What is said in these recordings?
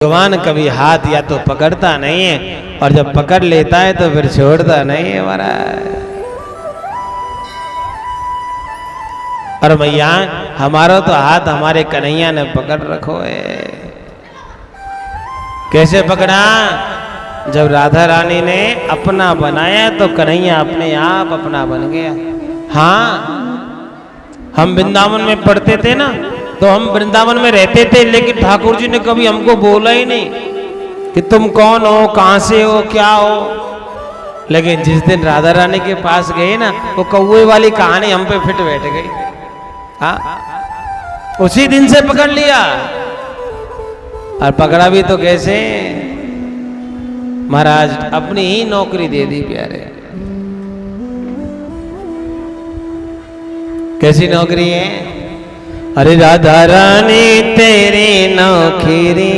भगवान कभी हाथ या तो पकड़ता नहीं है और जब पकड़ लेता है तो फिर छोड़ता नहीं है महाराज। और भैया हमारा तो हाथ हमारे कन्हैया ने पकड़ रखो है। कैसे पकड़ा? जब राधा रानी ने अपना बनाया तो कन्हैया अपने आप अपना बन गया। हाँ, हम वृंदावन में पढ़ते थे ना, तो हम वृंदावन में रहते थे, लेकिन ठाकुर जी ने कभी हमको बोला ही नहीं कि तुम कौन हो, कहां से हो, क्या हो। लेकिन जिस दिन राधा रानी के पास गए ना, वो कौवे वाली कहानी हम पे फिट बैठ गई। हाँ, उसी दिन से पकड़ लिया। और पकड़ा भी तो कैसे? महाराज अपनी ही नौकरी दे दी प्यारे। कैसी नौकरी है? अरे राधा रानी तेरी नौकरी।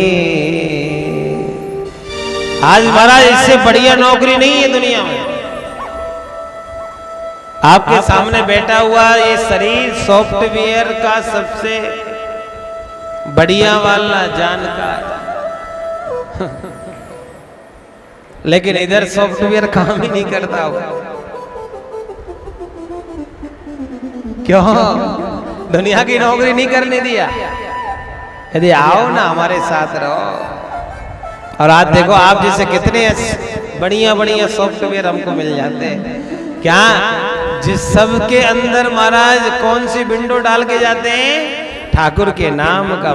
आज महाराज इससे बढ़िया नौकरी नहीं है दुनिया में। आपके सामने बैठा हुआ ये शरीर सॉफ्टवेयर का सबसे बढ़िया वाला जानकार, लेकिन इधर सॉफ्टवेयर काम ही नहीं करता हो। क्यों? दुनिया की नौकरी नहीं करने दिया। यदि आओ ना हमारे साथ रहो। और आज देखो आप जैसे कितने बढ़िया बढ़िया सॉफ्टवेयर हमको मिल जाते हैं। क्या जिस सब के अंदर महाराज कौन सी विंडो डाल के जाते हैं? ठाकुर के नाम का,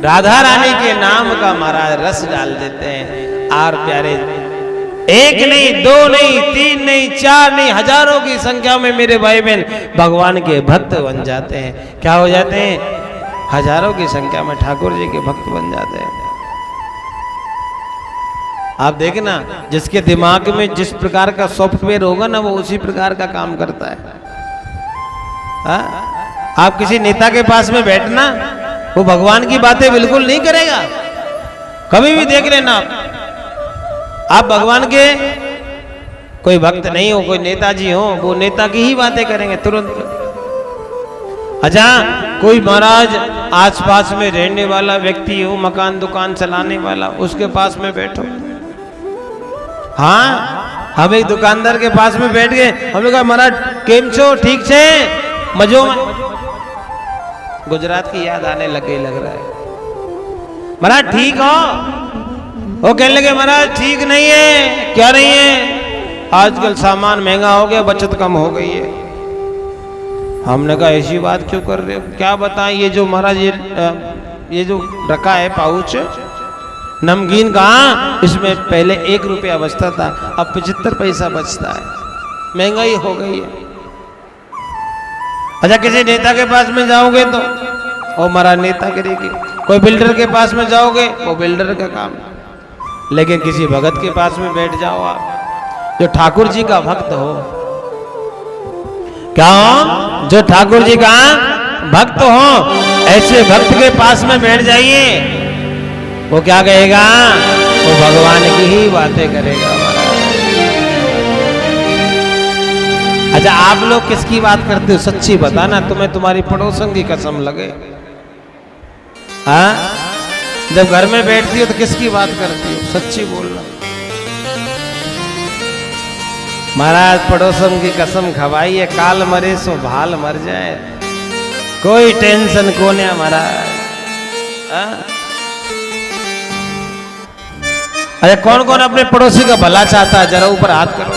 राधा रानी के नाम का महाराज रस डाल देते हैं। और प्यारे एक नहीं, दो नहीं, तीन नहीं, चार नहीं, हजारों की संख्या में मेरे भाई बहन भगवान के भक्त बन जाते हैं। क्या हो जाते हैं? हजारों की संख्या में ठाकुर जी के भक्त बन जाते हैं। आप देखना, जिसके दिमाग में जिस प्रकार का सॉफ्टवेयर होगा ना, वो उसी प्रकार का काम करता है। आप किसी नेता के पास में बैठना, वो भगवान की बातें बिल्कुल नहीं करेगा। कभी भी देख लेना आप भगवान के कोई भक्त नहीं हो, कोई नेताजी हो, वो नेता की ही बातें करेंगे तुरंत। अच्छा, कोई महाराज आसपास में रहने वाला व्यक्ति हो, मकान दुकान चलाने वाला, उसके पास में बैठो। हाँ, हम एक दुकानदार के पास में बैठ गए, हमने कहा महाराज केम छो, ठीक छे, मजो में। गुजरात की याद आने लग गई लग रहा है। महाराज ठीक हो? वो कहने लगे महाराज ठीक नहीं है। क्या नहीं है? आजकल सामान महंगा हो गया, बचत कम हो गई है। हमने कहा ऐसी बात क्यों कर रहे हो? क्या बताएं, ये जो महाराज ये जो रखा है पाउच नमकीन का, इसमें पहले 1 रुपया बचता था, अब 75 पैसा बचता है। महंगाई हो गई है। अच्छा, किसी नेता के पास में जाओगे तो वो महाराज नेता करेगी। कोई बिल्डर के पास में जाओगे, वो बिल्डर का काम। लेकिन किसी भगत के पास में बैठ जाओ आप, जो ठाकुर जी का भक्त हो। क्या हो? जो ठाकुर जी का भक्त हो, ऐसे भक्त के पास में बैठ जाइए। वो क्या कहेगा? वो भगवान की ही बातें करेगा महाराज। अच्छा, आप लोग किसकी बात करते हो? सच्ची बताना, तुम्हें तुम्हारी पड़ोसन की कसम लगे। हाँ, जब घर में बैठती हो तो किसकी बात करती हो? सच्ची बोलना। महाराज पड़ोसन की कसम खवाइए, काल मरे सो भाल मर जाए, कोई टेंशन कोने महाराज। अरे कौन कौन अपने पड़ोसी का भला चाहता है? जरा ऊपर हाथ करो।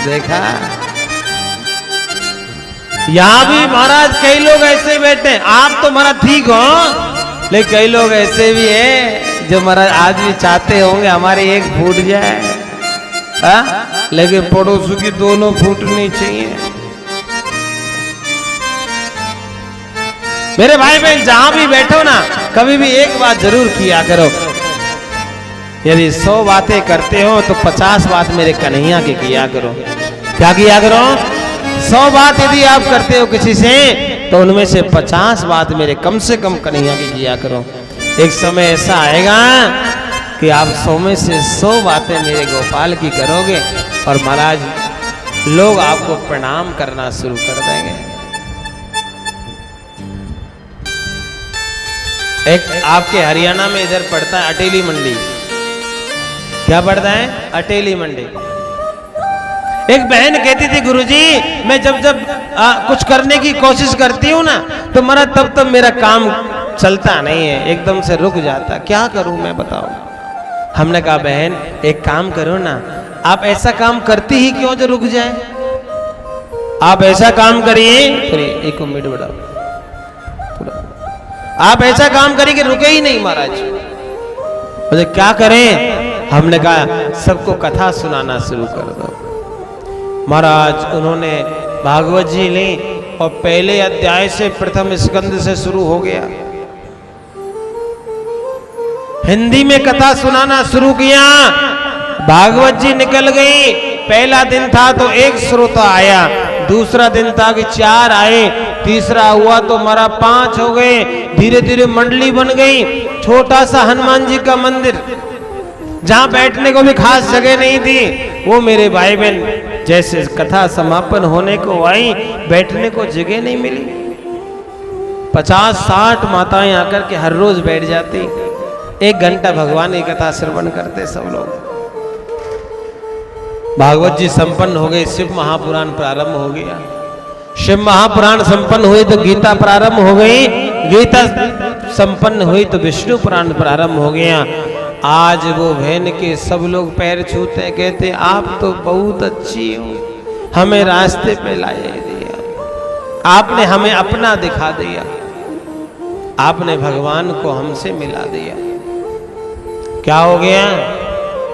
देखा, यहां भी महाराज कई लोग ऐसे बैठे हैं। आप तो महाराज ठीक हो, लेकिन कई लोग ऐसे भी हैं जो महाराज आज भी चाहते होंगे हमारे एक फूट जाए। लेकिन पड़ोसी की दोनों फूटनी चाहिए। मेरे भाई बहन जहां भी बैठो ना, कभी भी एक बात जरूर किया करो। यदि 100 बातें करते हो तो 50 बात मेरे कन्हैया की किया करो। क्या किया करो? 100 बात यदि आप करते हो किसी से, तो उनमें से 50 बात मेरे कम से कम कन्हैया की किया करो। एक समय ऐसा आएगा कि आप 100 में से 100 बातें मेरे गोपाल की करोगे और महाराज लोग आपको प्रणाम करना शुरू कर देंगे। एक आपके हरियाणा में इधर पड़ता है अटेली मंडी। क्या पड़ता है? अटेली मंडी। एक बहन कहती थी गुरुजी मैं जब जब कुछ करने की कोशिश करती हूँ ना तो तब मेरा काम चलता नहीं है, एकदम से रुक जाता। क्या करूं मैं, बताओ। हमने कहा बहन एक काम करो ना, आप ऐसा काम करती ही क्यों जो रुक जाए। आप ऐसा काम करिए, एक मिनट बढ़ाओ, आप ऐसा काम करिए कि रुके ही नहीं महाराज। बोले क्या करें? हमने कहा सबको कथा सुनाना शुरू कर दो। महाराज उन्होंने भागवत जी ली और पहले अध्याय से प्रथम स्कंद से शुरू हो गया। हिंदी में कथा सुनाना शुरू किया। भागवत जी निकल गई। पहला दिन था तो एक श्रोता आया, दूसरा दिन था कि 4 आए, तीसरा हुआ तो मारा 5 हो गए। धीरे धीरे मंडली बन गई। छोटा सा हनुमान जी का मंदिर, जहां बैठने को भी खास जगह नहीं थी, वो मेरे भाई बहन जैसे कथा समापन होने को आई, बैठने को जगह नहीं मिली। 50-60 माताएं आकर के हर रोज बैठ जाती, 1 घंटा भगवान की कथा श्रवण करते सब लोग। भागवत जी संपन्न हो गए, शिव महापुराण प्रारंभ हो गया। शिव महापुराण संपन्न हुई तो गीता प्रारंभ हो गई, गीता संपन्न हुई तो विष्णु पुराण प्रारंभ हो गया। आज वो बहन के सब लोग पैर छूते, कहते आप तो बहुत अच्छी हो, हमें रास्ते पे लाए दिया, आपने हमें अपना दिखा दिया, आपने भगवान को हमसे मिला दिया। क्या हो गया?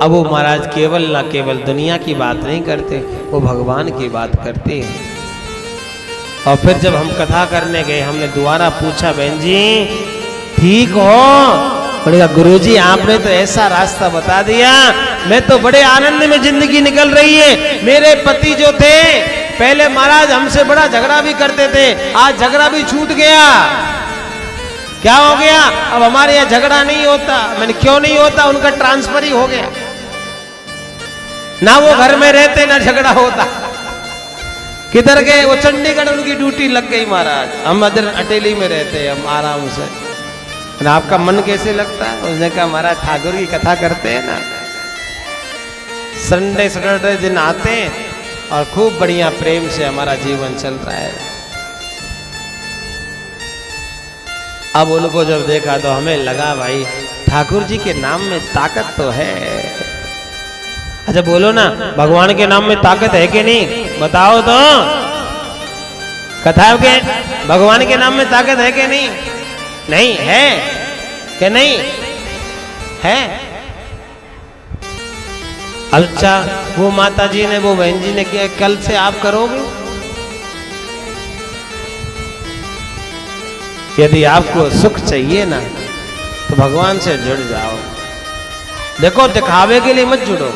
अब वो महाराज केवल दुनिया की बात नहीं करते, वो भगवान की बात करते हैं। और फिर जब हम कथा करने गए, हमने दोबारा पूछा बहन जी ठीक हो? बोलेगा गुरुजी आपने तो ऐसा रास्ता बता दिया, मैं तो बड़े आनंद में जिंदगी निकल रही है। मेरे पति जो थे पहले महाराज हमसे बड़ा झगड़ा भी करते थे, आज झगड़ा भी छूट गया। क्या हो गया? अब हमारे यहाँ झगड़ा नहीं होता। मैंने क्यों नहीं होता? उनका ट्रांसफर ही हो गया, ना वो घर में रहते ना झगड़ा होता। किधर गए? वो चंडीगढ़ उनकी ड्यूटी लग गई महाराज, हम इधर अटेली में रहते हैं, हम आराम से। आपका मन कैसे लगता है? उसने कहा महाराज ठाकुर की कथा करते हैं ना, संडे सैटरडे दिन आते हैं और खूब बढ़िया प्रेम से हमारा जीवन चल रहा है। अब उनको जब देखा तो हमें लगा भाई ठाकुर जी के नाम में ताकत तो है। अच्छा बोलो ना, भगवान के नाम में ताकत है कि नहीं? बताओ तो। कथा के भगवान के नाम में ताकत है कि नहीं? नहीं है कि नहीं है? अच्छा वो माता जी ने, वो बहन जी ने किया, कल से आप करोगे? यदि आपको सुख चाहिए ना तो भगवान से जुड़ जाओ। देखो दिखावे के लिए मत जुड़ो।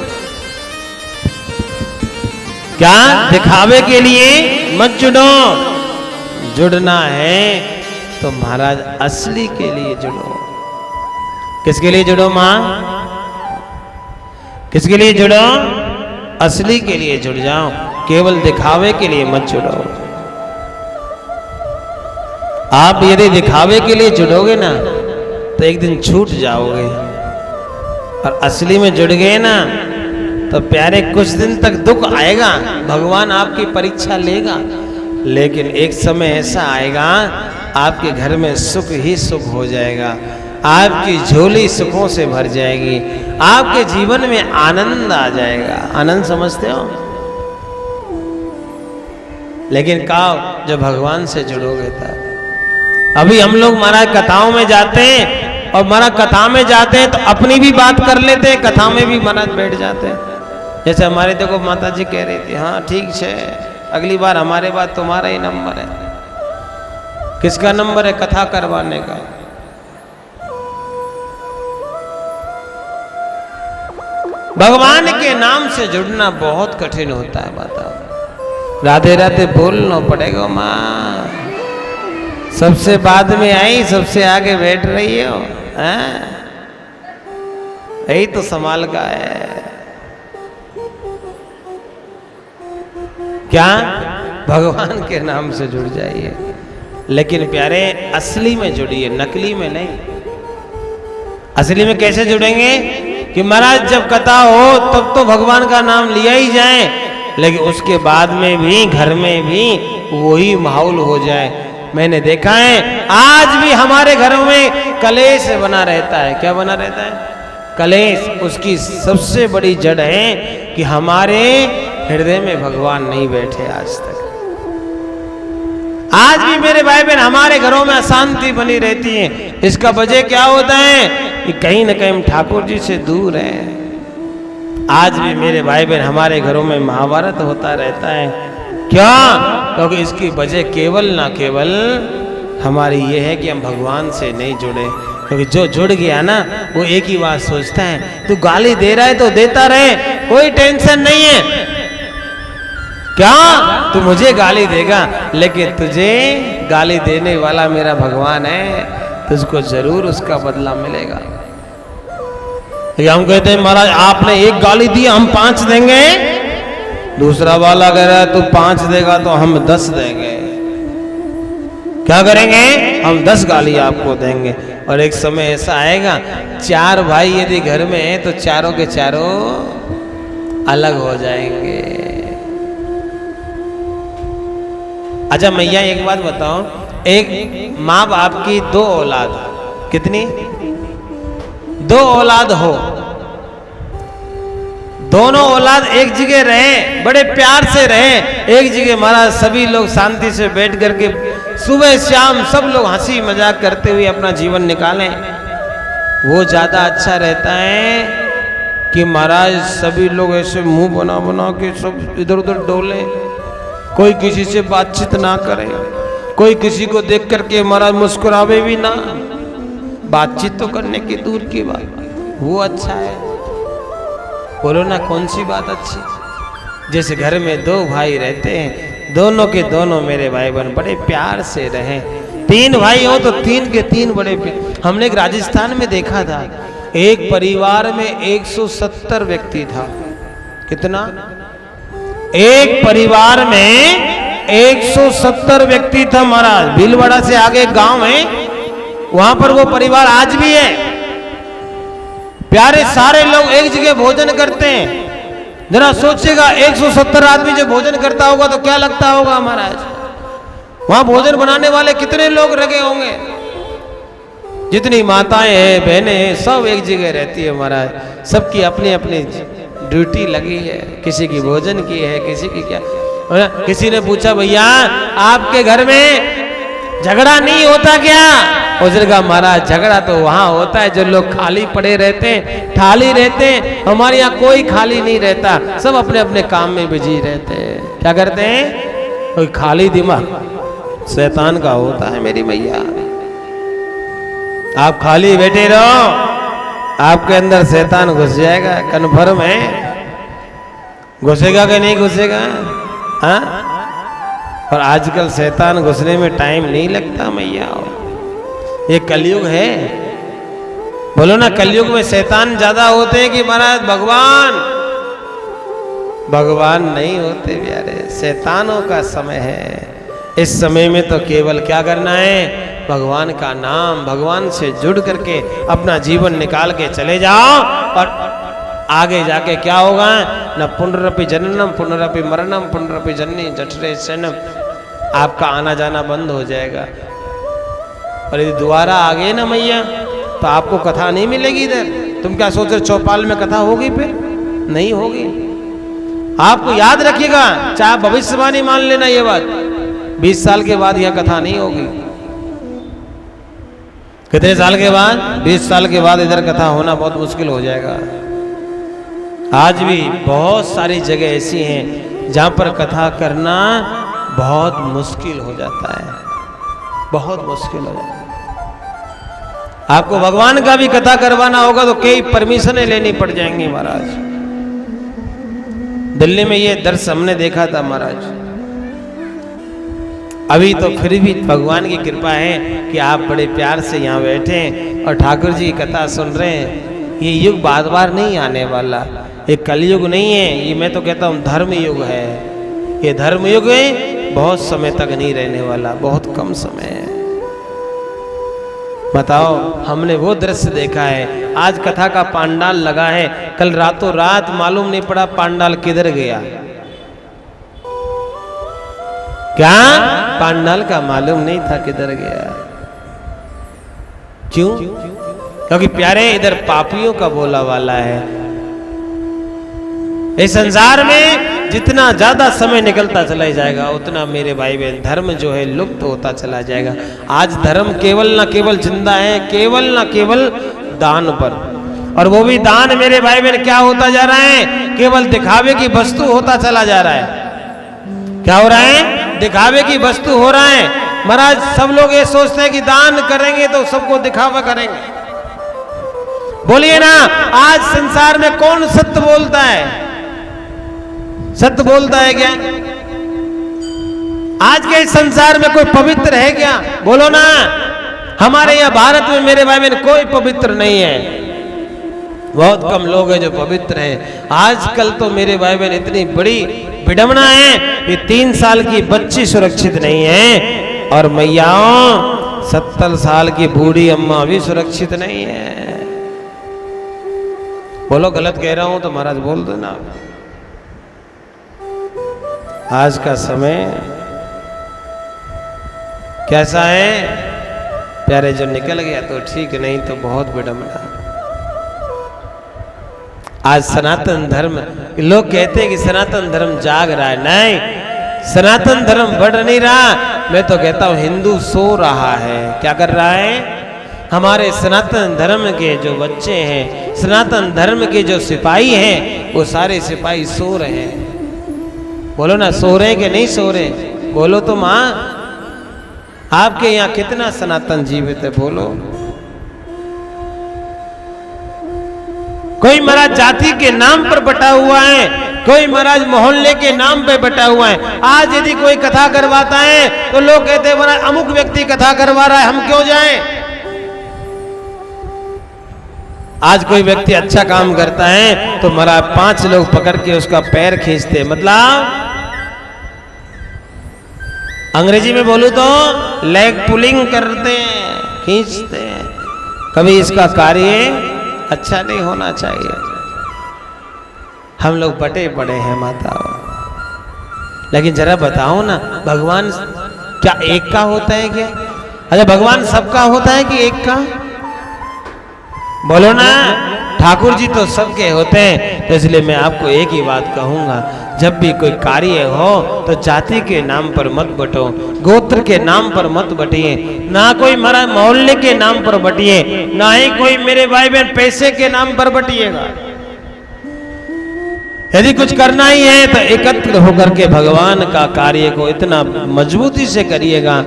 क्या? दिखावे के लिए मत जुड़ो। जुड़ना है तो महाराज असली के लिए जुड़ो। किसके लिए जुड़ो मां? किसके लिए जुड़ो? असली के लिए जुड़ जाओ, केवल दिखावे के लिए मत जुड़ो। आप यदि दिखावे के लिए जुड़ोगे ना तो एक दिन छूट जाओगे, और असली में जुड़ गए ना तो प्यारे कुछ दिन तक दुख आएगा, भगवान आपकी परीक्षा लेगा, लेकिन एक समय ऐसा आएगा आपके घर में सुख ही सुख हो जाएगा, आपकी झोली सुखों से भर जाएगी, आपके जीवन में आनंद आ जाएगा। आनंद समझते हो? लेकिन कहो जब भगवान से जुड़ोगे तब। अभी हम लोग महाराज कथाओं में जाते हैं, और महाराज कथा में जाते हैं तो अपनी भी बात कर लेते हैं, कथा में भी महाराज बैठ जाते हैं। जैसे हमारे देखो माता जी कह रही थी, हाँ ठीक है, अगली बार हमारे बाद तुम्हारा ही नंबर है। किसका नंबर है? कथा करवाने का। भगवान के नाम से जुड़ना बहुत कठिन होता है माता। राधे राधे बोलना पड़ेगा माँ। सबसे बाद में आई, सबसे आगे बैठ रही हो, यही तो संभाल का है। क्या? भगवान के नाम से जुड़ जाइए, लेकिन प्यारे असली में जुड़िए, नकली में नहीं। असली में कैसे जुड़ेंगे कि महाराज जब कथा हो तब तो भगवान का नाम लिया ही जाए, लेकिन उसके बाद में भी घर में भी वही माहौल हो जाए। मैंने देखा है आज भी हमारे घरों में कलेश बना रहता है। क्या बना रहता है? कलेश। उसकी सबसे बड़ी जड़ है कि हमारे हृदय में भगवान नहीं बैठे आज तक। आज भी मेरे भाई बहन हमारे घरों में अशांति बनी रहती है। इसका वजह क्या होता है कि कहीं ना कहीं हम ठाकुर जी से दूर हैं। आज भी मेरे भाई बहन हमारे घरों में महाभारत होता रहता है। क्या? क्योंकि इसकी वजह केवल ना केवल हमारी ये है कि हम भगवान से नहीं जुड़े। क्योंकि जो जुड़ गया ना वो एक ही बात सोचता है, तू गाली दे रहा है तो देता रहे, कोई टेंशन नहीं है। क्या? तू मुझे गाली देगा, लेकिन तुझे गाली देने वाला मेरा भगवान है, तुझको जरूर उसका बदला मिलेगा। हम कहते हैं महाराज आपने एक गाली दी हम 5 देंगे, दूसरा वाला कह रहा है तू 5 देगा तो हम 10 देंगे। क्या करेंगे? हम 10 गाली आपको देंगे। और एक समय ऐसा आएगा 4 भाई यदि घर में है तो चारों के चारों अलग हो जाएंगे। अच्छा मैया एक बात बताओ, एक माँ बाप की 2 औलाद, कितनी? 2 औलाद हो, दोनों औलाद एक जगह रहे, बड़े प्यार से रहे एक जगह, महाराज सभी लोग शांति से बैठ करके सुबह शाम सब लोग हंसी मजाक करते हुए अपना जीवन निकालें, वो ज्यादा अच्छा रहता है कि महाराज सभी लोग ऐसे मुंह बना बना के सब इधर उधर डोले, कोई किसी से बातचीत ना करे, कोई किसी को देख करके महाराज मुस्कुरावे भी ना, बातचीत तो करने की दूर की बात, वो अच्छा है। बोलो ना कौन सी बात अच्छी? जैसे घर में 2 भाई रहते हैं, दोनों के दोनों मेरे भाई बहन बड़े प्यार से रहे। 3 भाई हो तो 3 के 3 बड़े प्यार। हमने एक राजस्थान में देखा था, एक परिवार में 170 व्यक्ति था। कितना? एक परिवार में 170 व्यक्ति था महाराज। भीलवाड़ा से आगे एक गांव है, वहां पर वो परिवार आज भी है। प्यारे सारे लोग एक जगह भोजन करते हैं। जरा सोचिएगा 170 आदमी जब भोजन करता होगा तो क्या लगता होगा महाराज? वहां भोजन बनाने वाले कितने लोग लगे होंगे? जितनी माताएं हैं, बहनें हैं, सब एक जगह रहती है महाराज। सबकी अपनी अपनी ड्यूटी लगी है, किसी की भोजन की है, किसी की क्या। किसी ने पूछा भैया आपके घर में झगड़ा नहीं होता क्या? उसने कहा महाराज झगड़ा तो वहां होता है जो लोग खाली पड़े रहते हैं, खाली रहते हैं। हमारे यहाँ कोई खाली नहीं रहता, सब अपने अपने काम में बिजी रहते हैं। क्या करते हैं? कोई खाली दिमाग शैतान का होता है मेरी मैया। आप खाली बैठे रहो, आपके अंदर शैतान घुस जाएगा, कन्फर्म है। घुसेगा कि नहीं घुसेगा? हाँ? और आजकल शैतान घुसने में टाइम नहीं लगता मैया। ये कलयुग है। बोलो ना कलयुग में शैतान ज्यादा होते हैं कि महाराज भगवान? भगवान नहीं होते प्यारे, शैतानों का समय है। इस समय में तो केवल क्या करना है? भगवान का नाम, भगवान से जुड़ करके अपना जीवन निकाल के चले जाओ, और आगे जाके क्या होगा? न पुनरपि जननम पुनरपि मरणम पुनरपि जननी जठरे शयनम। आपका आना जाना बंद हो जाएगा। और यदि दोबारा आ गए ना मैया तो आपको कथा नहीं मिलेगी इधर। तुम क्या सोच रहे चौपाल में कथा होगी? फिर नहीं होगी। आपको याद रखिएगा, चाहे भविष्यवाणी मान लेना ये बात, 20 साल के बाद यह कथा नहीं होगी। कितने साल के बाद? 20 साल के बाद इधर कथा होना बहुत मुश्किल हो जाएगा। आज भी बहुत सारी जगह ऐसी हैं जहां पर कथा करना बहुत मुश्किल हो जाता है, बहुत मुश्किल हो जाता है। आपको भगवान का भी कथा करवाना होगा तो कई परमिशनें लेनी पड़ जाएंगी महाराज। दिल्ली में ये दर्श हमने देखा था महाराज। अभी तो फिर भी भगवान की कृपा है कि आप बड़े प्यार से यहाँ बैठे हैं और ठाकुर जी की कथा सुन रहे हैं। ये युग बार बार नहीं आने वाला, ये कलयुग नहीं है, ये मैं तो कहता हूँ धर्म युग है। ये धर्म युग है, बहुत समय तक नहीं रहने वाला, बहुत कम समय है। बताओ, हमने वो दृश्य देखा है। आज कथा का पांडाल लगा है, कल रातों रात मालूम नहीं पड़ा पांडाल किधर गया। क्या पांडाल का मालूम नहीं था किधर गया। क्यों? क्योंकि प्यारे इधर पापियों का बोला वाला है। इस संसार में जितना ज्यादा समय निकलता चला जाएगा उतना मेरे भाई बहन धर्म जो है लुप्त होता चला जाएगा। आज धर्म केवल ना केवल जिंदा है, केवल ना केवल दान पर, और वो भी दान मेरे भाई बहन क्या होता जा रहा है, केवल दिखावे की वस्तु होता चला जा रहा है। क्या हो रहा है? दिखावे की वस्तु हो रहा है। महाराज सब लोग ये सोचते हैं कि दान करेंगे तो सबको दिखावा करेंगे। बोलिए ना, आज संसार में कौन सत्य बोलता है? सत्य बोलता है क्या? आज के संसार में कोई पवित्र है क्या? बोलो ना। हमारे यहाँ भारत में मेरे भाई बहन कोई पवित्र नहीं है। बहुत कम लोग हैं जो पवित्र हैं। आजकल तो मेरे भाई बहन इतनी बड़ी विडंबना है कि 3 साल की बच्ची सुरक्षित नहीं है, और मैयाओं 70 साल की बूढ़ी अम्मा भी सुरक्षित नहीं है। बोलो, गलत कह रहा हूं तो महाराज बोल दो ना। आज का समय कैसा है प्यारे? जो निकल गया तो ठीक, नहीं तो बहुत विडंबना। आज सनातन धर्म, लोग कहते हैं कि सनातन धर्म जाग रहा है। नहीं, सनातन धर्म बढ़ नहीं रहा। मैं तो कहता हूं हिंदू सो रहा है। क्या कर रहा है? हमारे सनातन धर्म के जो बच्चे हैं, सनातन धर्म के जो सिपाही हैं, वो सारे सिपाही सो रहे हैं। बोलो ना, सो रहे कि नहीं सो रहे? बोलो तो माँ, आपके यहाँ कितना सनातन जीवित है? बोलो। कोई महाराज जाति के नाम पर बटा हुआ है, कोई महाराज मोहल्ले के नाम पे बटा हुआ है। आज यदि कोई कथा करवाता है तो लोग कहते हैं महाराज अमुक व्यक्ति कथा करवा रहा है, हम क्यों जाएं? आज कोई व्यक्ति अच्छा काम करता है तो महाराज 5 लोग पकड़ के उसका पैर खींचते। मतलब अंग्रेजी में बोलूं तो लेग पुलिंग करते हैं, खींचते हैं। कभी इसका कार्य अच्छा नहीं होना चाहिए। हम लोग बटे पड़े हैं माता। लेकिन जरा बताओ ना, भगवान क्या एक का होता है क्या? अच्छा, भगवान सबका होता है कि एक का? बोलो ना। ठाकुर जी तो सबके होते हैं। तो इसलिए मैं आपको एक ही बात कहूंगा, जब भी कोई कार्य हो तो जाति के नाम पर मत बटो, गोत्र के नाम पर मत बटिए, ना कोई मरा मोहल्ले के नाम पर बटिए, ना ही कोई मेरे भाई बहन पैसे के नाम पर बटिएगा। यदि कुछ करना ही है तो एकत्र होकर के भगवान का कार्य को इतना मजबूती से करिएगा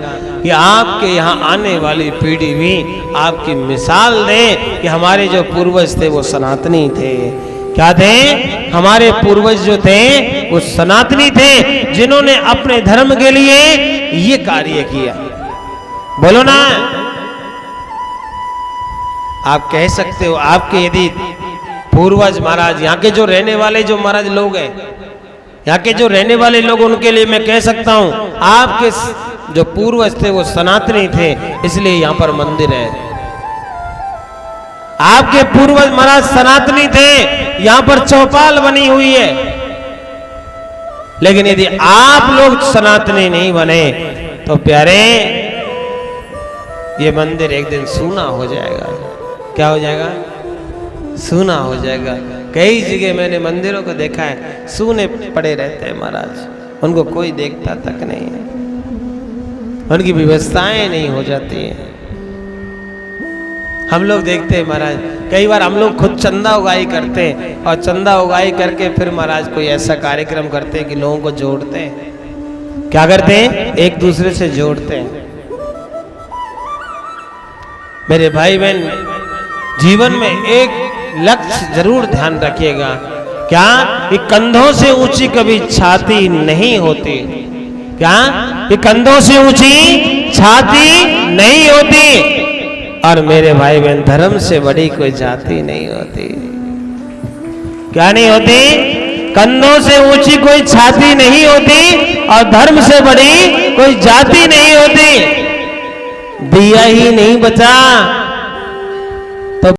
कि आपके यहाँ आने वाली पीढ़ी भी आपकी मिसाल दे कि हमारे जो पूर्वज थे वो सनातनी थे। क्या थे? हमारे पूर्वज जो थे वो सनातनी थे, जिन्होंने अपने धर्म के लिए ये कार्य किया। बोलो ना। आप कह सकते हो, आपके यदि पूर्वज महाराज, यहाँ के जो रहने वाले जो महाराज लोग हैं, यहाँ के जो रहने वाले लोग, उनके लिए मैं कह सकता हूँ आपके जो पूर्वज थे वो सनातनी थे, इसलिए यहाँ पर मंदिर है। आपके पूर्वज महाराज सनातनी थे, यहाँ पर चौपाल बनी हुई है। लेकिन यदि आप लोग सनातनी नहीं बने तो प्यारे ये मंदिर एक दिन सूना हो जाएगा। क्या हो जाएगा? सूना हो जाएगा। कई जगह मैंने मंदिरों को देखा है, सूने पड़े रहते हैं महाराज, उनको कोई देखता तक नहीं है, उनकी व्यवस्थाएं नहीं हो जाती है। हम लोग देखते हैं महाराज, कई बार हम लोग खुद चंदा उगाई करते हैं, और चंदा उगाई करके फिर महाराज कोई ऐसा कार्यक्रम करते हैं कि लोगों को जोड़ते हैं। क्या करते हैं? एक दूसरे से जोड़ते हैं। मेरे भाई बहन, जीवन में एक लक्ष्य जरूर ध्यान रखिएगा। क्या? कि कंधों से ऊंची कभी छाती नहीं होती। क्या? कि कंधों से ऊंची छाती नहीं होती। और मेरे भाई बहन, धर्म से बड़ी कोई जाति नहीं होती। क्या नहीं होती? कंधों से ऊंची कोई छाती नहीं होती, और धर्म से बड़ी कोई जाति नहीं होती। दिया ही नहीं बचा,